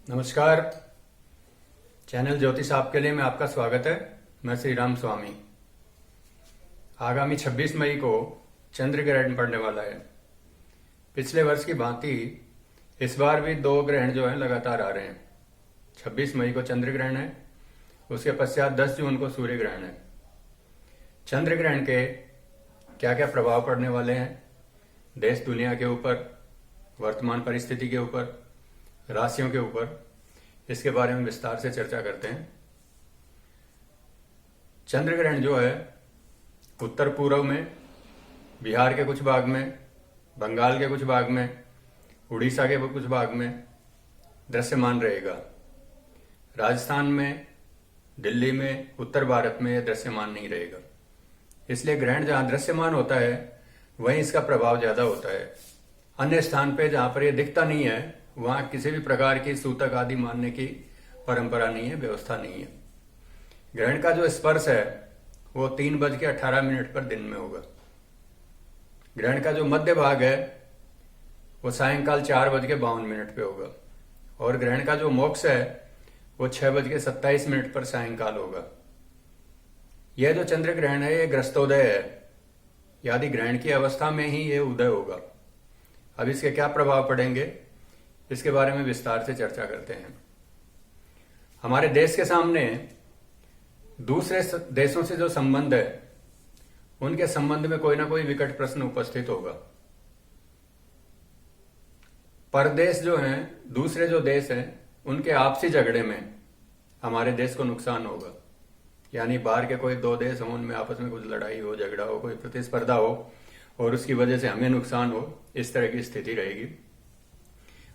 नमस्कार। चैनल ज्योतिष आपके लिए में आपका स्वागत है। मैं श्री राम स्वामी। आगामी 26 मई को चंद्र ग्रहण पड़ने वाला है। पिछले वर्ष की भांति इस बार भी 2 ग्रहण जो है लगातार आ रहे हैं। 26 मई को चंद्र ग्रहण है, उसके पश्चात 10 जून को सूर्य ग्रहण है। चंद्र ग्रहण के क्या क्या प्रभाव पड़ने वाले हैं देश दुनिया के ऊपर, वर्तमान परिस्थिति के ऊपर, राशियों के ऊपर, इसके बारे में विस्तार से चर्चा करते हैं। चंद्र ग्रहण जो है उत्तर पूर्व में, बिहार के कुछ भाग में, बंगाल के कुछ भाग में, उड़ीसा के कुछ भाग में दृश्यमान रहेगा। राजस्थान में, दिल्ली में, उत्तर भारत में यह दृश्यमान नहीं रहेगा। इसलिए ग्रहण जहां दृश्यमान होता है वहीं इसका प्रभाव ज्यादा होता है। अन्य स्थान पे जहां पर यह दिखता नहीं है वहां किसी भी प्रकार की सूतक आदि मानने की परंपरा नहीं है, व्यवस्था नहीं है। ग्रहण का जो स्पर्श है वो 3:18 पर दिन में होगा। ग्रहण का जो मध्य भाग है वो सायंकाल 4:52 पे होगा और ग्रहण का जो मोक्ष है वो 6:27 पर सायंकाल होगा। यह जो चंद्र ग्रहण है ये ग्रस्तोदय है, यानी ग्रहण की अवस्था में ही ये उदय होगा। अब इसके क्या प्रभाव पड़ेंगे इसके बारे में विस्तार से चर्चा करते हैं। हमारे देश के सामने दूसरे देशों से जो संबंध है उनके संबंध में कोई ना कोई विकट प्रश्न उपस्थित होगा। परदेश जो हैं, दूसरे जो देश हैं, उनके आपसी झगड़े में हमारे देश को नुकसान होगा। यानी बाहर के कोई 2 देश हों, उनमें आपस में कुछ लड़ाई हो, झगड़ा हो, कोई प्रतिस्पर्धा हो और उसकी वजह से हमें नुकसान हो, इस तरह की स्थिति रहेगी।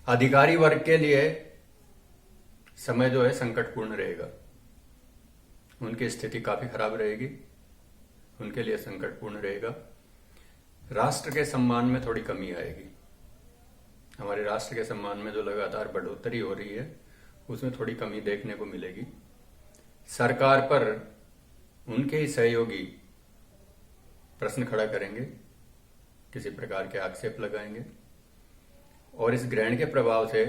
अधिकारी वर्ग के लिए समय जो है संकटपूर्ण रहेगा, उनकी स्थिति काफी खराब रहेगी, उनके लिए संकटपूर्ण रहेगा। राष्ट्र के सम्मान में थोड़ी कमी आएगी। हमारे राष्ट्र के सम्मान में जो लगातार बढ़ोतरी हो रही है उसमें थोड़ी कमी देखने को मिलेगी। सरकार पर उनके ही सहयोगी प्रश्न खड़ा करेंगे, किसी प्रकार के आक्षेप लगाएंगे और इस ग्रहण के प्रभाव से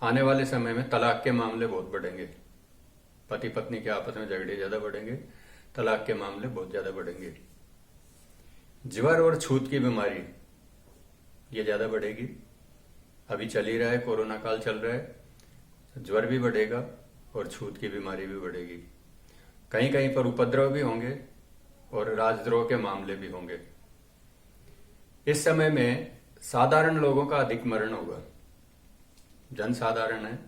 आने वाले समय में तलाक के मामले बहुत बढ़ेंगे। पति पत्नी के आपस में झगड़े ज्यादा बढ़ेंगे, तलाक के मामले बहुत ज्यादा बढ़ेंगे। ज्वर और छूत की बीमारी ये ज्यादा बढ़ेगी। अभी चल ही रहा है, कोरोना काल चल रहा है, ज्वर भी बढ़ेगा और छूत की बीमारी भी बढ़ेगी। कहीं कहीं पर उपद्रव भी होंगे और राजद्रोह के मामले भी होंगे। इस समय में साधारण लोगों का अधिक मरण होगा। जनसाधारण है,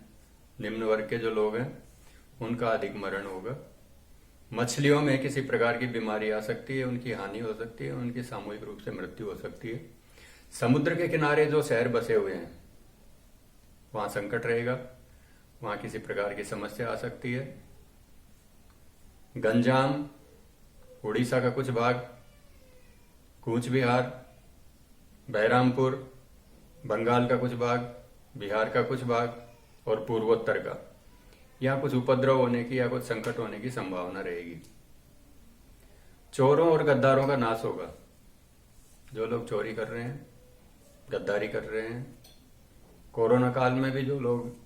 निम्न वर्ग के जो लोग हैं उनका अधिक मरण होगा। मछलियों में किसी प्रकार की बीमारी आ सकती है, उनकी हानि हो सकती है, उनकी सामूहिक रूप से मृत्यु हो सकती है। समुद्र के किनारे जो शहर बसे हुए हैं वहां संकट रहेगा, वहां किसी प्रकार की समस्या आ सकती है। गंजाम, उड़ीसा का कुछ भाग, कूच बिहार, बहरामपुर, बंगाल का कुछ भाग, बिहार का कुछ भाग और पूर्वोत्तर का, यहां कुछ उपद्रव होने की या कुछ संकट होने की संभावना रहेगी। चोरों और गद्दारों का नाश होगा। जो लोग चोरी कर रहे हैं, गद्दारी कर रहे हैं, कोरोना काल में भी जो लोग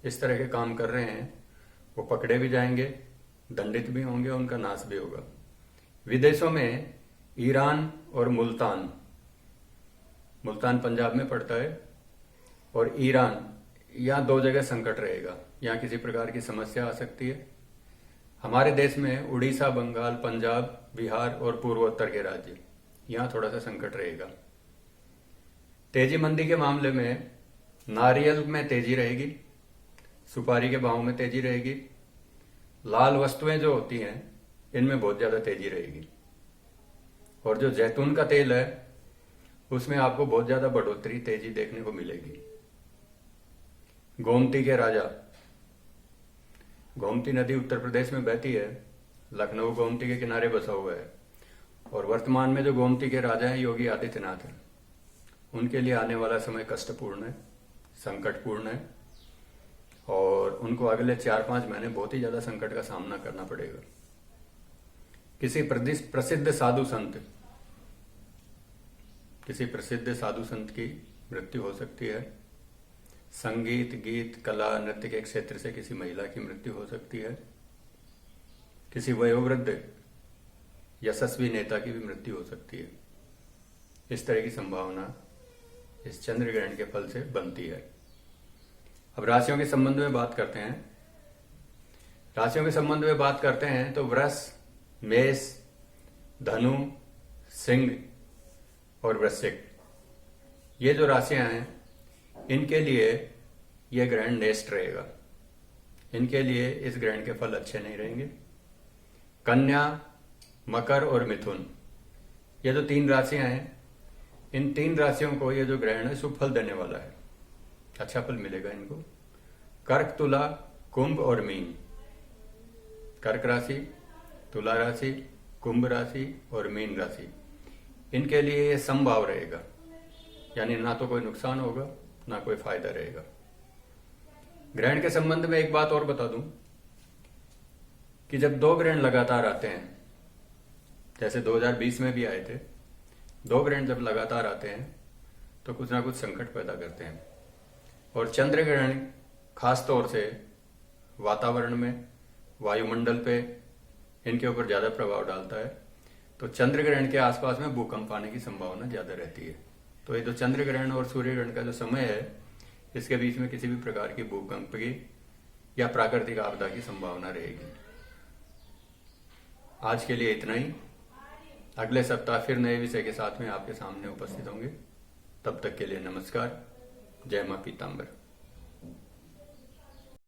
इस तरह के काम कर रहे हैं वो पकड़े भी जाएंगे, दंडित भी होंगे, उनका नाश भी होगा। विदेशों में ईरान और मुल्तान पंजाब में पड़ता है, और ईरान, यहाँ 2 जगह संकट रहेगा। यहाँ किसी प्रकार की समस्या आ सकती है। हमारे देश में उड़ीसा, बंगाल, पंजाब, बिहार और पूर्वोत्तर के राज्य, यहाँ थोड़ा सा संकट रहेगा। तेजी मंदी के मामले में नारियल में तेजी रहेगी, सुपारी के भाव में तेजी रहेगी, लाल वस्तुएं जो होती हैं इनमें बहुत ज्यादा तेजी रहेगी, और जो जैतून का तेल है उसमें आपको बहुत ज्यादा बढ़ोतरी, तेजी देखने को मिलेगी। गोमती के राजा, गोमती नदी उत्तर प्रदेश में बहती है, लखनऊ गोमती के किनारे बसा हुआ है, और वर्तमान में जो गोमती के राजा हैं योगी आदित्यनाथ हैं। उनके लिए आने वाला समय कष्टपूर्ण है, संकटपूर्ण है, और उनको अगले 4-5 महीने बहुत ही ज्यादा संकट का सामना करना पड़ेगा। किसी प्रसिद्ध साधु संत की मृत्यु हो सकती है। संगीत, गीत, कला, नृत्य के क्षेत्र से किसी महिला की मृत्यु हो सकती है। किसी वयोवृद्ध यशस्वी नेता की भी मृत्यु हो सकती है। इस तरह की संभावना इस चंद्र ग्रहण के फल से बनती है। अब राशियों के संबंध में बात करते हैं। राशियों के संबंध में बात करते हैं तो वृष, मेष, धनु, सिंह और वृश्चिक, ये जो राशियां हैं इनके लिए यह ग्रहण नेस्ट रहेगा। इनके लिए इस ग्रहण के फल अच्छे नहीं रहेंगे। कन्या, मकर और मिथुन, ये जो 3 राशियां हैं, इन 3 राशियों को ये जो ग्रहण है शुभ फल देने वाला है, अच्छा फल मिलेगा इनको। कर्क, तुला, कुंभ और मीन, कर्क राशि, तुला राशि, कुंभ राशि और मीन राशि, इनके लिए ये समभाव रहेगा, यानी ना तो कोई नुकसान होगा ना कोई फायदा रहेगा। ग्रहण के संबंध में एक बात और बता दूं कि जब 2 ग्रहण लगातार आते हैं, जैसे 2020 में भी आए थे, 2 ग्रहण जब लगातार आते हैं तो कुछ ना कुछ संकट पैदा करते हैं। और चंद्र ग्रहण खास तौर से वातावरण में, वायुमंडल पे इनके ऊपर ज्यादा प्रभाव डालता है। तो चंद्र ग्रहण के आसपास में भूकंप आने की संभावना ज्यादा रहती है। तो ये जो चंद्र ग्रहण और सूर्य ग्रहण का जो समय है, इसके बीच में किसी भी प्रकार की भूकंप की या प्राकृतिक आपदा की संभावना रहेगी। आज के लिए इतना ही। अगले सप्ताह फिर नए विषय के साथ में आपके सामने उपस्थित होंगे। तब तक के लिए नमस्कार। जय मां पीताम्बर।